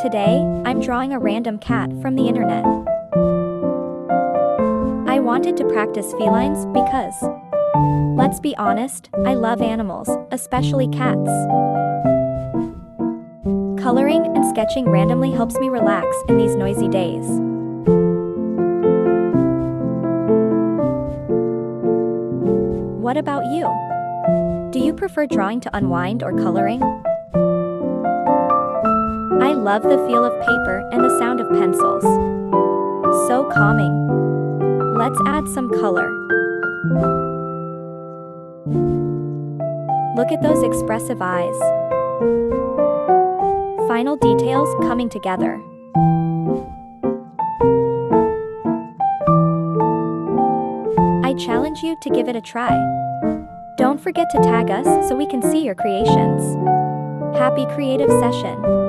Today, I'm drawing a random cat from the internet. I wanted to practice felines because, let's be honest, I love animals, especially cats. Coloring and sketching randomly helps me relax in these noisy days. What about you? Do you prefer drawing to unwind or coloring? I love the feel of paper and the sound of pencils. So calming. Let's add some color. Look at those expressive eyes. Final details coming together. I challenge you to give it a try. Don't forget to tag us so we can see your creations. Happy creative session!